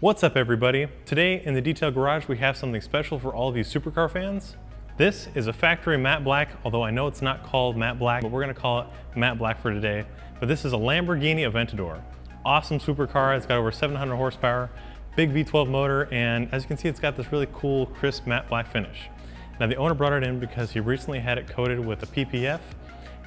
What's up everybody? Today in the Detail Garage we have something special for all of you supercar fans. This is a factory matte black, although I know it's not called matte black, but we're going to call it matte black for today. But this is a Lamborghini Aventador. Awesome supercar, it's got over 700 horsepower, big V12 motor, and as you can see it's got this really cool crisp matte black finish. Now the owner brought it in because he recently had it coated with a PPF,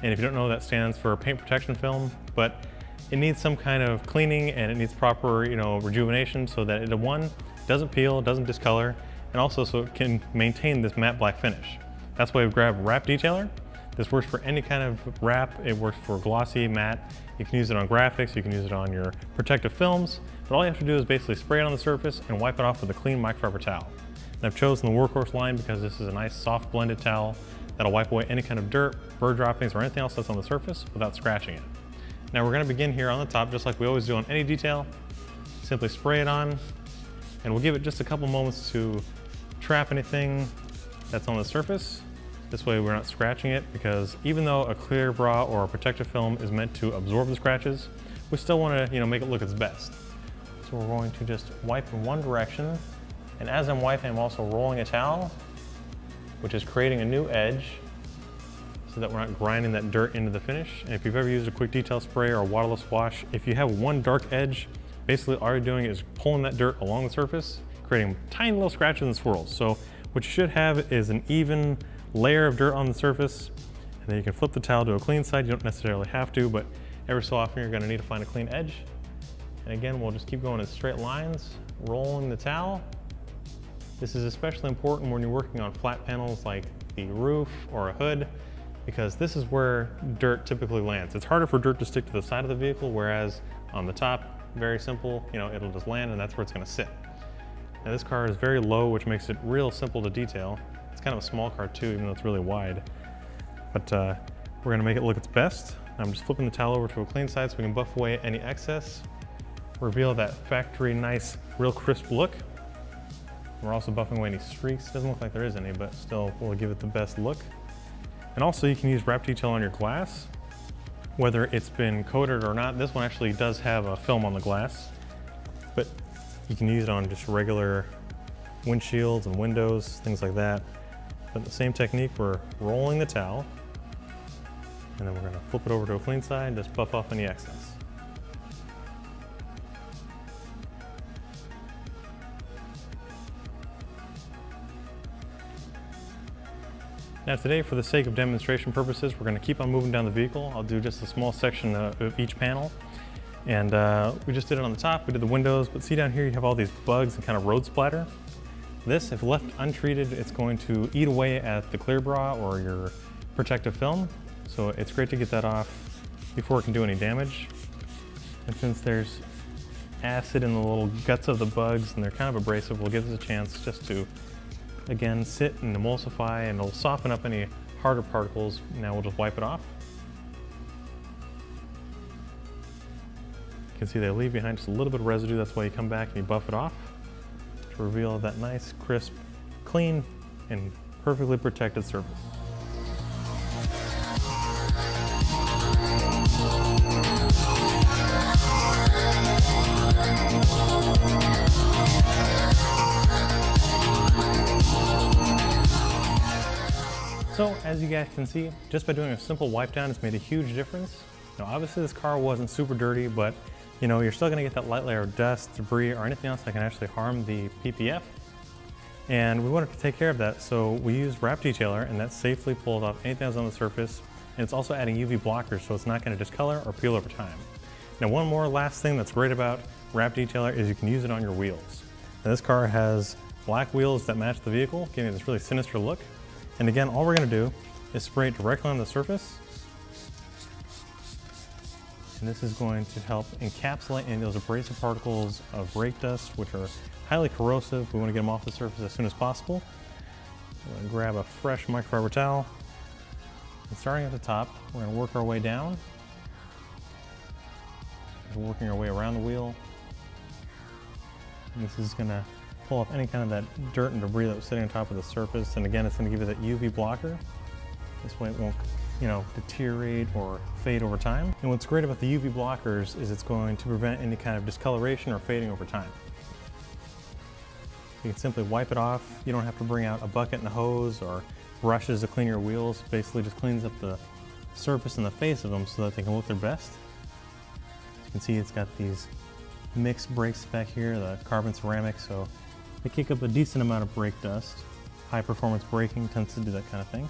and if you don't know, that stands for paint protection film, but it needs some kind of cleaning and it needs proper, rejuvenation so that it, one, doesn't peel, doesn't discolor, and also so it can maintain this matte black finish. That's why we grabbed wrap detailer. This works for any kind of wrap. It works for glossy, matte. You can use it on graphics, you can use it on your protective films, but all you have to do is basically spray it on the surface and wipe it off with a clean microfiber towel. And I've chosen the Workhorse line because this is a nice soft blended towel that'll wipe away any kind of dirt, bird droppings, or anything else that's on the surface without scratching it. Now we're going to begin here on the top, just like we always do on any detail. Simply spray it on, and we'll give it just a couple moments to trap anything that's on the surface. This way we're not scratching it, because even though a clear bra or a protective film is meant to absorb the scratches, we still want to make it look its best. So we're going to just wipe in one direction, and as I'm wiping, I'm also rolling a towel, which is creating a new edge, so that we're not grinding that dirt into the finish. And if you've ever used a quick detail spray or a waterless wash, if you have one dark edge, basically all you're doing is pulling that dirt along the surface, creating tiny little scratches and swirls. So what you should have is an even layer of dirt on the surface, and then you can flip the towel to a clean side. You don't necessarily have to, but every so often you're gonna need to find a clean edge. And again, we'll just keep going in straight lines, rolling the towel. This is especially important when you're working on flat panels like the roof or a hood, because this is where dirt typically lands. It's harder for dirt to stick to the side of the vehicle, whereas on the top, very simple, it'll just land and that's where it's gonna sit. Now this car is very low, which makes it real simple to detail. It's kind of a small car too, even though it's really wide. But we're gonna make it look its best. I'm just flipping the towel over to a clean side so we can buff away any excess, reveal that factory nice, real crisp look. We're also buffing away any streaks. Doesn't look like there is any, but still we'll give it the best look. And also you can use wrap detail on your glass, whether it's been coated or not. This one actually does have a film on the glass, but you can use it on just regular windshields and windows, things like that. But the same technique, we're rolling the towel, and then we're gonna flip it over to a clean side, just buff off any excess. Now today, for the sake of demonstration purposes, we're going to keep on moving down the vehicle. I'll do just a small section of each panel. And we just did it on the top, we did the windows, but see down here you have all these bugs and kind of road splatter. This, if left untreated, it's going to eat away at the clear bra or your protective film. So it's great to get that off before it can do any damage. And since there's acid in the little guts of the bugs and they're kind of abrasive, we'll give this a chance just to again, sit and emulsify, and it'll soften up any harder particles. Now we'll just wipe it off. You can see they leave behind just a little bit of residue. That's why you come back and you buff it off to reveal that nice, crisp, clean, and perfectly protected surface. So as you guys can see, just by doing a simple wipe down, it's made a huge difference. Now obviously this car wasn't super dirty, but you're still gonna get that light layer of dust, debris, or anything else that can actually harm the PPF. And we wanted to take care of that, so we used wrap detailer, and that safely pulls off anything that's on the surface. And it's also adding UV blockers, so it's not gonna discolor or peel over time. Now one more last thing that's great about wrap detailer is you can use it on your wheels. Now this car has black wheels that match the vehicle, giving it this really sinister look. And again, all we're gonna do is spray it directly on the surface. And this is going to help encapsulate any of those abrasive particles of brake dust, which are highly corrosive. We wanna get them off the surface as soon as possible. We're gonna grab a fresh microfiber towel. And starting at the top, we're gonna work our way down. We're working our way around the wheel. And this is gonna pull off any kind of that dirt and debris that was sitting on top of the surface. And again, it's going to give it that UV blocker. This way it won't, deteriorate or fade over time. And what's great about the UV blockers is it's going to prevent any kind of discoloration or fading over time. You can simply wipe it off. You don't have to bring out a bucket and a hose or brushes to clean your wheels. Basically just cleans up the surface and the face of them so that they can look their best. As you can see, it's got these mixed brakes back here, the carbon ceramic, so they kick up a decent amount of brake dust. High performance braking tends to do that kind of thing.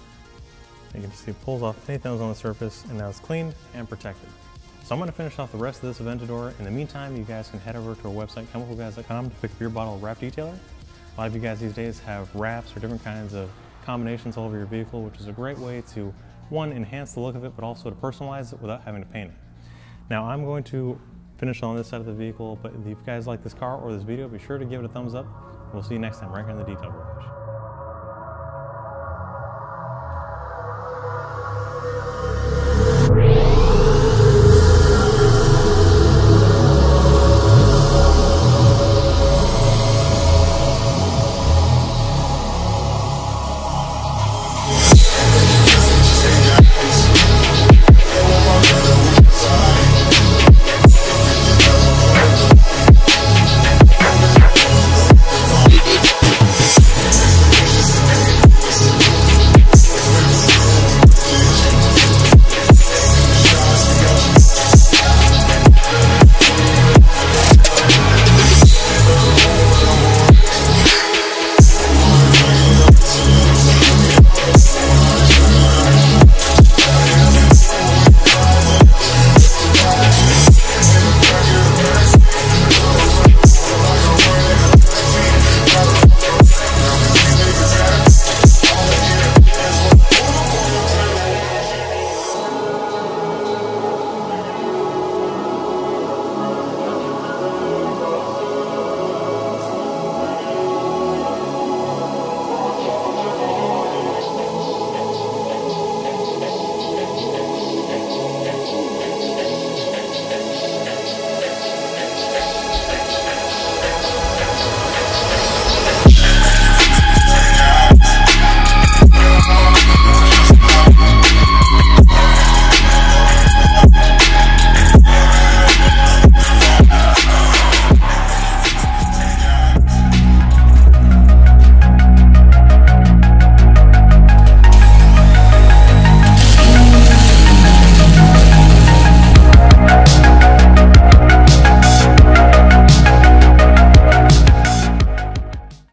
You can see it pulls off anything that was on the surface, and now it's cleaned and protected. So I'm going to finish off the rest of this Aventador. In the meantime, you guys can head over to our website, chemicalguys.com, to pick up your bottle of wrap detailer. A lot of you guys these days have wraps or different kinds of combinations all over your vehicle, which is a great way to, one, enhance the look of it, but also to personalize it without having to paint it. Now I'm going to finish on this side of the vehicle, but if you guys like this car or this video, be sure to give it a thumbs up. We'll see you next time right here in the Detail Garage.